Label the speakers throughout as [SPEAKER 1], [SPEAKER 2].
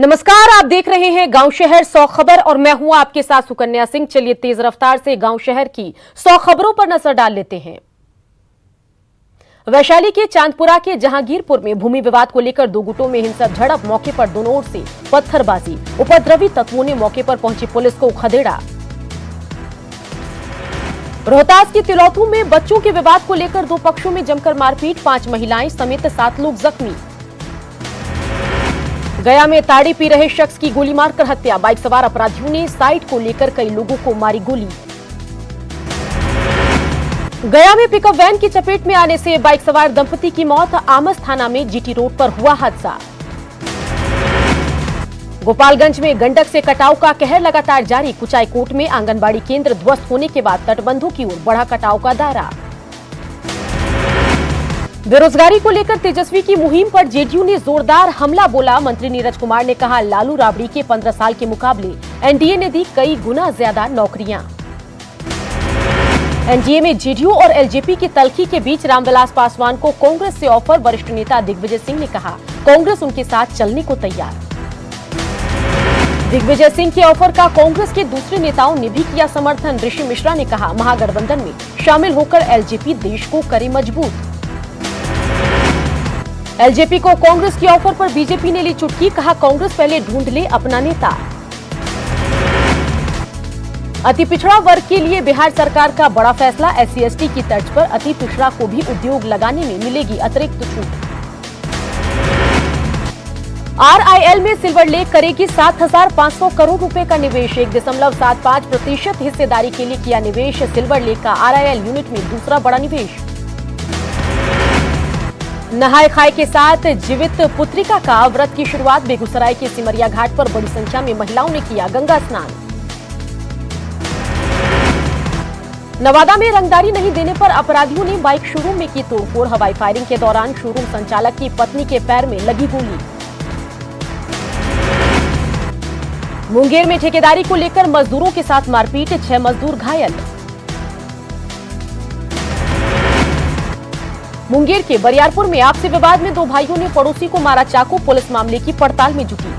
[SPEAKER 1] नमस्कार, आप देख रहे हैं गांव शहर 100 खबर और मैं हूं आपके साथ सुकन्या सिंह। चलिए तेज रफ्तार से गांव शहर की 100 खबरों पर नजर डाल लेते हैं। वैशाली के चांदपुरा के जहांगीरपुर में भूमि विवाद को लेकर दो गुटों में हिंसक झड़प, मौके पर दोनों ओर से पत्थरबाजी, उपद्रवी तत्वों ने मौके पर पहुंची पुलिस को खदेड़ा। रोहतास के तिलौथू में बच्चों के विवाद को लेकर दो पक्षों में जमकर मारपीट, 5 महिलाएं समेत 7 लोग जख्मी। गया में ताड़ी पी रहे शख्स की गोली मारकर हत्या, बाइक सवार अपराधियों ने साइट को लेकर कई लोगों को मारी गोली। गया में पिकअप वैन की चपेट में आने से बाइक सवार दंपति की मौत, आमस थाना में जीटी रोड पर हुआ हादसा। गोपालगंज में गंडक से कटाव का कहर लगातार जारी, कुचायकोट में आंगनबाड़ी केंद्र ध्वस्त होने के बाद तटबंधों की ओर बढ़ा कटाव का दायरा। बेरोजगारी को लेकर तेजस्वी की मुहिम पर जेडीयू ने जोरदार हमला बोला, मंत्री नीरज कुमार ने कहा लालू राबड़ी के 15 साल के मुकाबले एनडीए ने दी कई गुना ज्यादा नौकरियां। एनडीए में जेडीयू और एलजेपी की तल्खी के बीच रामविलास पासवान को कांग्रेस से ऑफर, वरिष्ठ नेता दिग्विजय सिंह ने कहा कांग्रेस उनके साथ चलने को तैयार। दिग्विजय सिंह के ऑफर का कांग्रेस के दूसरे नेताओं ने भी किया समर्थन, ऋषि मिश्रा ने कहा महागठबंधन में शामिल होकर एलजेपी देश को करे मजबूत। एलजेपी को कांग्रेस की ऑफर पर बीजेपी ने ली चुटकी, कहा कांग्रेस पहले ढूंढ ले अपना नेता। अति पिछड़ा वर्ग के लिए बिहार सरकार का बड़ा फैसला, एससी/एसटी की तर्ज पर अति पिछड़ा को भी उद्योग लगाने में मिलेगी अतिरिक्त छूट। आरआईएल में सिल्वर लेक करेगी 7,500 करोड़ रुपए का निवेश, 1.75% हिस्सेदारी के लिए किया निवेश। सिल्वर लेक का आरआईएल यूनिट में दूसरा बड़ा निवेश। नहाय खाए के साथ जीवित पुत्रिका का व्रत की शुरुआत, बेगूसराय के सिमरिया घाट पर बड़ी संख्या में महिलाओं ने किया गंगा स्नान। नवादा में रंगदारी नहीं देने पर अपराधियों ने बाइक शोरूम में की तोड़फोड़, हवाई फायरिंग के दौरान शोरूम संचालक की पत्नी के पैर में लगी गोली। मुंगेर में ठेकेदारी को लेकर मजदूरों के साथ मारपीट, 6 मजदूर घायल। मुंगेर के बरियारपुर में आपसी विवाद में 2 भाइयों ने पड़ोसी को मारा चाकू, पुलिस मामले की पड़ताल में जुटी।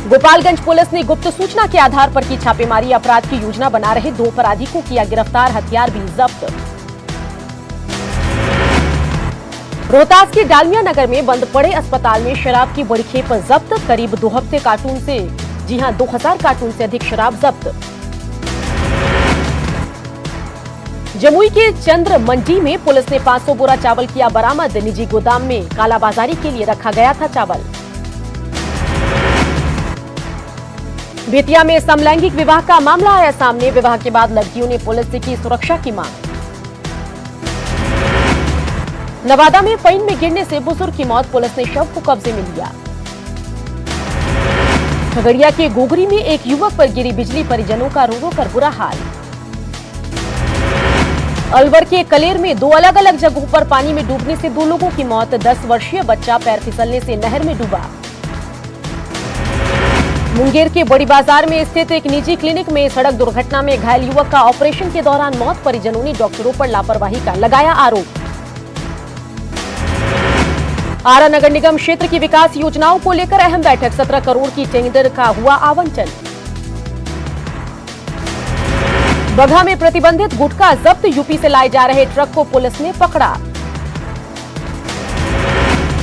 [SPEAKER 1] गोपालगंज पुलिस ने गुप्त सूचना के आधार पर की छापेमारी, अपराध की योजना बना रहे 2 अपराधी को किया गिरफ्तार, हथियार भी जब्त। रोहतास के डालमिया नगर में बंद पड़े अस्पताल में शराब की बड़ी खेप जब्त, करीब 2 हफ्ते कार्टून से 2000 कार्टून से अधिक शराब जब्त। जमुई के चंद्र मंडी में पुलिस ने 500 बोरा चावल किया बरामद, निजी गोदाम में कालाबाजारी के लिए रखा गया था चावल। बेतिया में समलैंगिक विवाह का मामला आया सामने, विवाह के बाद लड़कियों ने पुलिस से की सुरक्षा की मांग। नवादा में पईन में गिरने से बुजुर्ग की मौत, पुलिस ने शव को कब्जे में लिया। खगड़िया के गोगरी में एक युवक पर गिरी बिजली, परिजनों का रो रो कर बुरा हाल। अलवर के कलेर में 2 अलग अलग जगहों पर पानी में डूबने से 2 लोगों की मौत, 10 वर्षीय बच्चा पैर फिसलने से नहर में डूबा। मुंगेर के बड़ी बाजार में स्थित एक निजी क्लिनिक में सड़क दुर्घटना में घायल युवक का ऑपरेशन के दौरान मौत, परिजनों ने डॉक्टरों पर लापरवाही का लगाया आरोप। आरा नगर निगम क्षेत्र की विकास योजनाओं को लेकर अहम बैठक, 17 करोड़ की टेंडर का हुआ आवंटन। बगहा में प्रतिबंधित गुटखा जब्त, यूपी से लाए जा रहे ट्रक को पुलिस ने पकड़ा।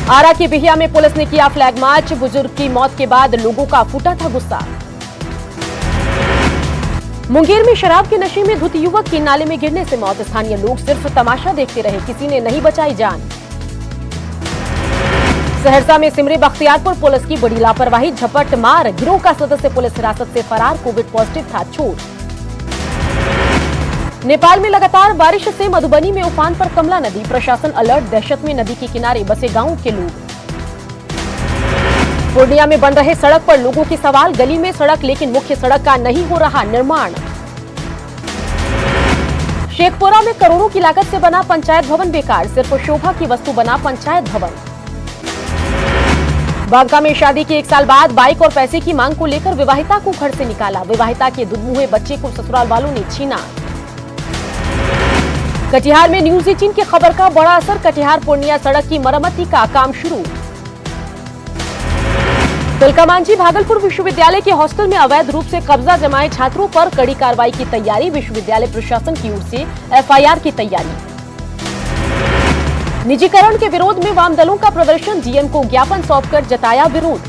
[SPEAKER 1] आरा की बिहिया में पुलिस ने किया फ्लैग मार्च, बुजुर्ग की मौत के बाद लोगों का फूटा था गुस्सा। मुंगेर में शराब के नशे में धुत युवक की नाले में गिरने से मौत, स्थानीय लोग सिर्फ तमाशा देखते रहे, किसी ने नहीं बचाई जान। सहरसा में सिमरी बख्तियारपुर पुलिस की बड़ी लापरवाही, झपट मार, गिरोह का सदस्य पुलिस हिरासत से फरार, कोविड पॉजिटिव था चोर। नेपाल में लगातार बारिश से मधुबनी में उफान पर कमला नदी, प्रशासन अलर्ट, दहशत में नदी के किनारे बसे गांवों के लोग। पूर्णिया में बन रहे सड़क पर लोगों के सवाल, गली में सड़क लेकिन मुख्य सड़क का नहीं हो रहा निर्माण। शेखपुरा में करोड़ों की लागत से बना पंचायत भवन बेकार, सिर्फ शोभा की वस्तु बना पंचायत भवन। बांका में शादी के 1 साल बाद बाइक और पैसे की मांग को लेकर विवाहिता को घर से निकाला, विवाहिता के दुधमुहे बच्चे को ससुराल वालों ने छीना। कटिहार में न्यूज 18 की खबर का बड़ा असर, कटिहार पूर्णिया सड़क की मरम्मती का काम शुरू। तिलकामांझी भागलपुर विश्वविद्यालय के हॉस्टल में अवैध रूप से कब्जा जमाए छात्रों पर कड़ी कार्रवाई की तैयारी, विश्वविद्यालय प्रशासन की ओर से एफआईआर की तैयारी। निजीकरण के विरोध में वाम दलों का प्रदर्शन, डीएम को ज्ञापन सौंपकर जताया विरोध।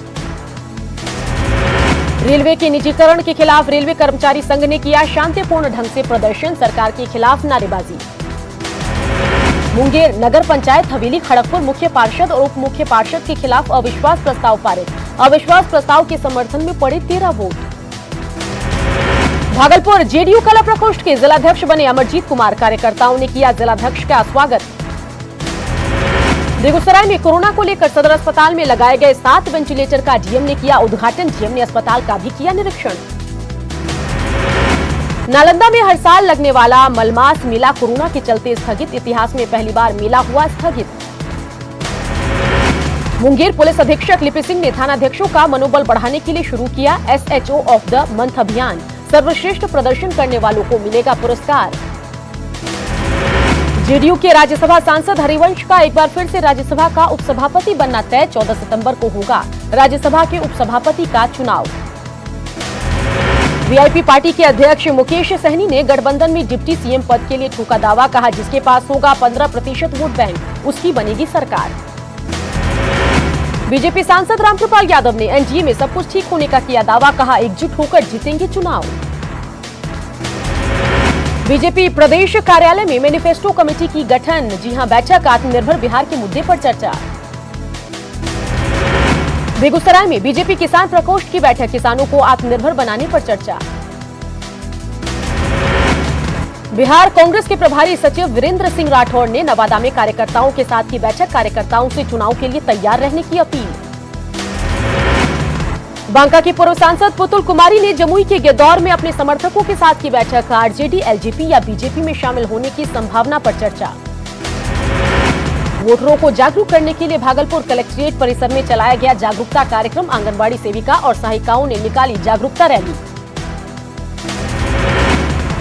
[SPEAKER 1] रेलवे के निजीकरण के खिलाफ रेलवे कर्मचारी संघ ने किया शांतिपूर्ण ढंग से प्रदर्शन, सरकार के खिलाफ नारेबाजी। मुंगेर नगर पंचायत हवेली खड़गपुर मुख्य पार्षद और उप मुख्य पार्षद के खिलाफ अविश्वास प्रस्ताव पारित, अविश्वास प्रस्ताव के समर्थन में पड़े 13 वोट। भागलपुर जेडीयू कला प्रकोष्ठ के जिलाध्यक्ष बने अमरजीत कुमार, कार्यकर्ताओं ने किया जिलाध्यक्ष का स्वागत। बेगूसराय में कोरोना को लेकर सदर अस्पताल में लगाए गए 7 वेंटिलेटर का डीएम ने किया उद्घाटन, डीएम ने अस्पताल का भी किया निरीक्षण। नालंदा में हर साल लगने वाला मलमास मेला कोरोना के चलते स्थगित, इतिहास में पहली बार मेला हुआ स्थगित। मुंगेर पुलिस अधीक्षक लिपि सिंह ने थानाध्यक्षों का मनोबल बढ़ाने के लिए शुरू किया एसएचओ ऑफ द मंथ अभियान, सर्वश्रेष्ठ प्रदर्शन करने वालों को मिलेगा पुरस्कार। जेडीयू के राज्यसभा सांसद हरिवंश का एक बार फिर से राज्यसभा का उपसभापति बनना तय, 14 सितंबर को होगा राज्यसभा के उपसभापति का चुनाव। वीआईपी पार्टी के अध्यक्ष मुकेश सहनी ने गठबंधन में डिप्टी सीएम पद के लिए ठोका दावा, कहा जिसके पास होगा 15% वोट बैंक उसकी बनेगी सरकार। बीजेपी सांसद रामकृपाल यादव ने एनडीए में सब कुछ ठीक होने का किया दावा, कहा एकजुट होकर जीतेंगे चुनाव। बीजेपी प्रदेश कार्यालय में मैनिफेस्टो कमेटी की गठन, जी हां बैठक, आत्मनिर्भर बिहार के मुद्दे पर चर्चा। बेगूसराय में बीजेपी किसान प्रकोष्ठ की बैठक, किसानों को आत्मनिर्भर बनाने पर चर्चा। बिहार कांग्रेस के प्रभारी सचिव वीरेंद्र सिंह राठौड़ ने नवादा में कार्यकर्ताओं के साथ की बैठक, कार्यकर्ताओं से चुनाव के लिए तैयार रहने की अपील। बांका की पूर्व सांसद पुतुल कुमारी ने जमुई के गिद्धौर में अपने समर्थकों के साथ की बैठक, आरजेडी, एलजेपी या बीजेपी में शामिल होने की संभावना पर चर्चा। वोटरों को जागरूक करने के लिए भागलपुर कलेक्ट्रेट परिसर में चलाया गया जागरूकता कार्यक्रम, आंगनबाड़ी सेविका और सहायिकाओं ने निकाली जागरूकता रैली।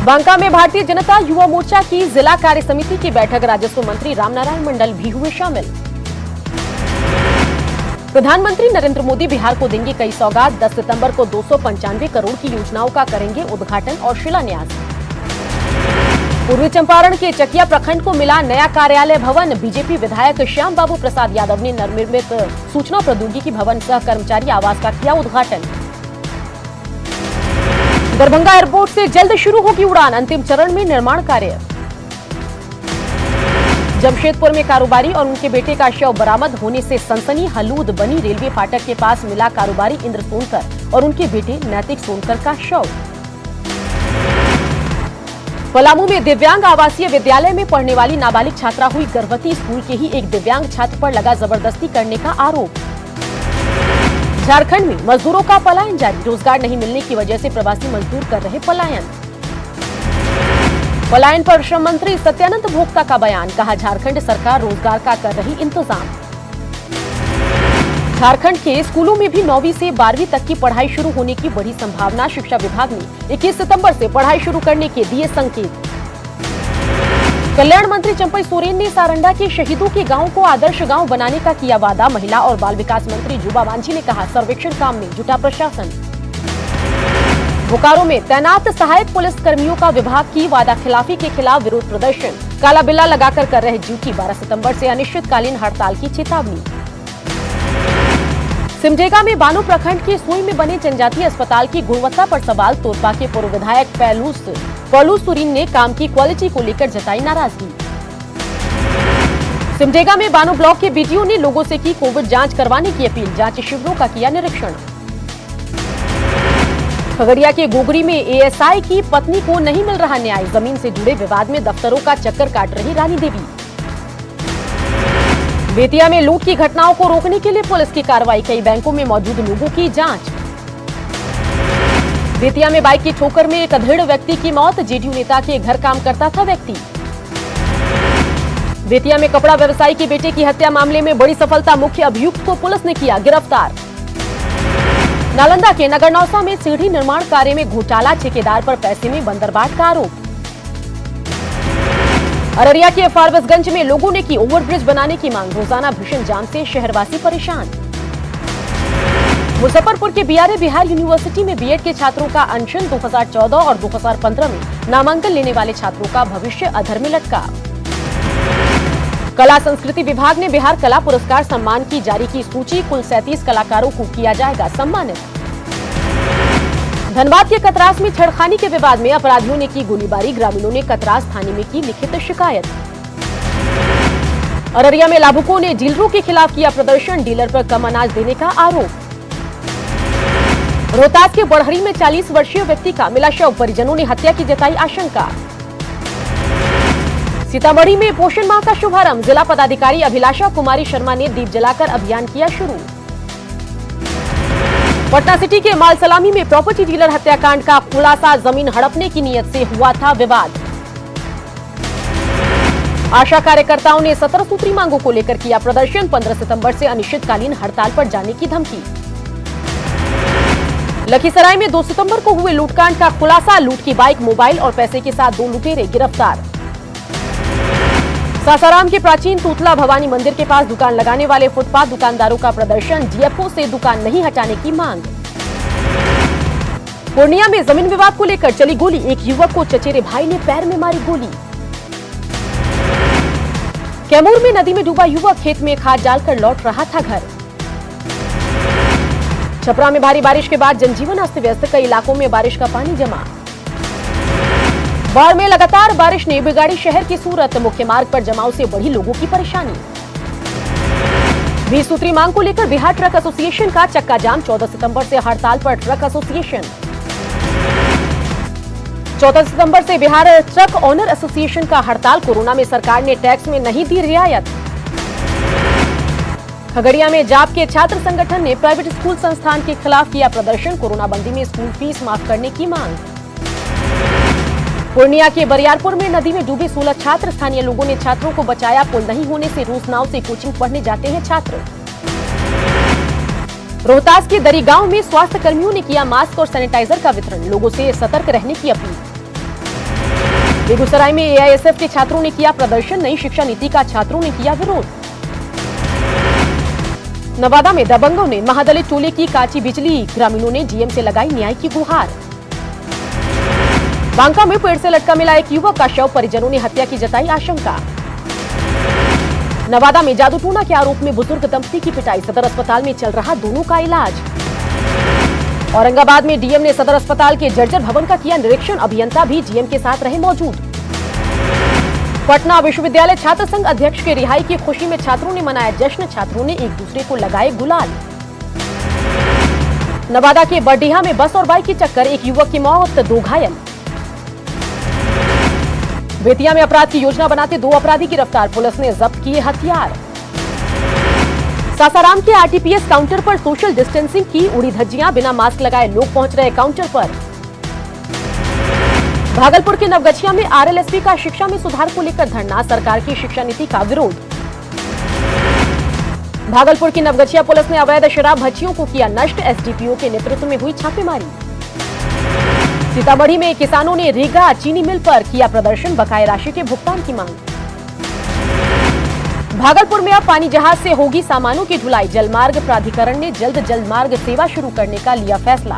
[SPEAKER 1] बांका में भारतीय जनता युवा मोर्चा की जिला कार्य समिति की बैठक, राजस्व मंत्री रामनारायण मंडल भी हुए शामिल। प्रधानमंत्री नरेंद्र मोदी बिहार को देंगे कई सौगात, 10 सितंबर को 295 करोड़ की योजनाओं का करेंगे उद्घाटन और शिलान्यास। पूर्वी चंपारण के चकिया प्रखंड को मिला नया कार्यालय भवन, बीजेपी विधायक श्याम बाबू प्रसाद यादव ने नवनिर्मित सूचना प्रौद्योगिकी भवन सह कर्मचारी आवास का किया उद्घाटन। दरभंगा एयरपोर्ट से जल्द शुरू होगी उड़ान, अंतिम चरण में निर्माण कार्य। जमशेदपुर में कारोबारी और उनके बेटे का शव बरामद होने से सनसनी, हलूद बनी रेलवे फाटक के पास मिला कारोबारी इंद्र सोनकर और उनके बेटे नैतिक सोनकर का शव। पलामू में दिव्यांग आवासीय विद्यालय में पढ़ने वाली नाबालिग छात्रा हुई गर्भवती, स्कूल के ही एक दिव्यांग छात्र पर लगा जबरदस्ती करने का आरोप। झारखंड में मजदूरों का पलायन जारी, रोजगार नहीं मिलने की वजह से प्रवासी मजदूर कर रहे पलायन। पलायन पर श्रम मंत्री सत्यानंद भोक्ता का बयान, कहा झारखंड सरकार रोजगार का कर रही इंतजाम। झारखंड के स्कूलों में भी 9वीं से 12वीं तक की पढ़ाई शुरू होने की बड़ी संभावना, शिक्षा विभाग ने 21 सितंबर से पढ़ाई शुरू करने के दिए संकेत। कल्याण मंत्री चंपई सोरेन ने सारंडा के शहीदों के गांव को आदर्श गांव बनाने का किया वादा, महिला और बाल विकास मंत्री जुबा मांझी ने कहा सर्वेक्षण काम में जुटा प्रशासन। बोकारो में तैनात सहायक पुलिस कर्मियों का विभाग की वादा खिलाफी के खिलाफ विरोध प्रदर्शन, काला बिल्ला लगाकर कर रहे ड्यूटी, 12 सितंबर से अनिश्चितकालीन हड़ताल की चेतावनी। सिमडेगा में बानो प्रखंड के सुई में बने जनजातीय अस्पताल की गुणवत्ता पर सवाल, तोरपा के पूर्व विधायक पौलुस सुरीन ने काम की क्वालिटी को लेकर जताई नाराजगी। सिमडेगा में बानो ब्लॉक के बीडीओ ने लोगों से की कोविड जांच करवाने की अपील, जांच शिविरों का किया निरीक्षण। खगड़िया के गोगरी में एएसआई की पत्नी को नहीं मिल रहा न्याय, जमीन से जुड़े विवाद में दफ्तरों का चक्कर काट रही रानी देवी। बेतिया में लूट की घटनाओं को रोकने के लिए पुलिस की कार्रवाई, कई बैंकों में मौजूद लोगों की जांच। बेतिया में बाइक की ठोकर में एक अधेड़ व्यक्ति की मौत, जेडीयू नेता के घर काम करता था व्यक्ति। बेतिया में कपड़ा व्यवसायी के बेटे की हत्या मामले में बड़ी सफलता, मुख्य अभियुक्त को पुलिस ने किया गिरफ्तार। नालंदा के नगरनौसा में सीढ़ी निर्माण कार्य में घोटाला, ठेकेदार पर पैसे में बंदरबाट का आरोप। अररिया के फारबिसगंज में लोगों ने की ओवरब्रिज बनाने की मांग, रोजाना भीषण जाम से शहरवासी परेशान। मुजफ्फरपुर के बीआरए बिहार यूनिवर्सिटी में बीएड के छात्रों का अनशन, 2014 और 2015 में नामांकन लेने वाले छात्रों का भविष्य अधर में लटका। कला संस्कृति विभाग ने बिहार कला पुरस्कार सम्मान की जारी की सूची, कुल 37 कलाकारों को किया जाएगा सम्मानित। धनबाद के कतरास में छेड़खानी के विवाद में अपराधियों ने की गोलीबारी, ग्रामीणों ने कतरास थाने में की लिखित शिकायत। अररिया में लाभुकों ने डीलरों के खिलाफ किया प्रदर्शन, डीलर पर कम अनाज देने का आरोप। रोहतास के बड़हरी में 40 वर्षीय व्यक्ति का मिला शव, परिजनों ने हत्या की जताई आशंका। सीतामढ़ी में पोषण माह का शुभारंभ, जिला पदाधिकारी अभिलाषा कुमारी शर्मा ने दीप जलाकर अभियान किया शुरू। पटना सिटी के माल सलामी में प्रॉपर्टी डीलर हत्याकांड का खुलासा, जमीन हड़पने की नीयत से हुआ था विवाद। आशा कार्यकर्ताओं ने 17 सूत्री मांगों को लेकर किया प्रदर्शन, 15 सितंबर से अनिश्चितकालीन हड़ताल पर जाने की धमकी। लखीसराय में 2 सितंबर को हुए लूटकांड का खुलासा, लूट की बाइक, मोबाइल और पैसे के साथ 2 लुटेरे गिरफ्तार। सासाराम के प्राचीन तूतला भवानी मंदिर के पास दुकान लगाने वाले फुटपाथ दुकानदारों का प्रदर्शन, डीएफओ से दुकान नहीं हटाने की मांग। पूर्णिया में जमीन विवाद को लेकर चली गोली, एक युवक को चचेरे भाई ने पैर में मारी गोली। कैमूर में नदी में डूबा युवक, खेत में खाद डालकर लौट रहा था घर। छपरा में भारी बारिश के बाद जनजीवन अस्त व्यस्त, कई इलाकों में बारिश का पानी जमा। बाढ़ में लगातार बारिश ने बिगाड़ी शहर की सूरत, मुख्य मार्ग पर जमाव से बढ़ी लोगों की परेशानी। 20 सूत्री मांग को लेकर बिहार ट्रक एसोसिएशन का चक्का जाम, 14 सितंबर से हड़ताल पर ट्रक एसोसिएशन। 14 सितंबर से बिहार ट्रक ऑनर एसोसिएशन का हड़ताल, कोरोना में सरकार ने टैक्स में नहीं दी रियायत। खगड़िया में जाप के छात्र संगठन ने प्राइवेट स्कूल संस्थान के खिलाफ किया प्रदर्शन, कोरोना बंदी में स्कूल फीस माफ करने की मांग। पूर्णिया के बरियारपुर में नदी में डूबे 16 छात्र, स्थानीय लोगों ने छात्रों को बचाया, पुल नहीं होने से रूस नाव से कोचिंग पढ़ने जाते हैं छात्र। रोहतास के दरी गांव में स्वास्थ्य कर्मियों ने किया मास्क और सैनिटाइजर का वितरण, लोगों से सतर्क रहने की अपील। बेगूसराय में एआईएसएफ के छात्रों ने किया प्रदर्शन, नई शिक्षा नीति का छात्रों ने किया विरोध। नवादा में दबंगों ने महादलित टोले की काची बिजली, ग्रामीणों ने डीएम से लगाई न्याय की गुहार। बांका में पेड़ से लटका मिला एक युवक का शव, परिजनों ने हत्या की जताई आशंका। नवादा में जादू टोना के आरोप में बुजुर्ग दंपति की पिटाई, सदर अस्पताल में चल रहा दोनों का इलाज। औरंगाबाद में डीएम ने सदर अस्पताल के जर्जर भवन का किया निरीक्षण, अभियंता भी डीएम के साथ रहे मौजूद। पटना विश्वविद्यालय छात्र संघ अध्यक्ष के रिहाई की खुशी में छात्रों ने मनाया जश्न, छात्रों ने एक दूसरे को लगाए गुलाल। नवादा के बरडीहा में बस और बाइक की टक्कर, एक युवक की मौत, 2 घायल। बेतिया में अपराध की योजना बनाते 2 अपराधी गिरफ्तार, पुलिस ने जब्त किए हथियार। सासाराम के आरटीपीएस काउंटर पर सोशल डिस्टेंसिंग की उड़ी धज्जियां, बिना मास्क लगाए लोग पहुंच रहे काउंटर पर। भागलपुर के नवगछिया में आरएलएसपी का शिक्षा में सुधार को लेकर धरना, सरकार की शिक्षा नीति का विरोध। भागलपुर की नवगछिया पुलिस ने अवैध शराब भट्टियों को किया नष्ट, एसडीपीओ के नेतृत्व में हुई छापेमारी। सीतामढ़ी में किसानों ने रीगा चीनी मिल पर किया प्रदर्शन, बकाया राशि के भुगतान की मांग। भागलपुर में अब पानी जहाज से होगी सामानों की ढुलाई, जलमार्ग प्राधिकरण ने जल्द जलमार्ग सेवा शुरू करने का लिया फैसला।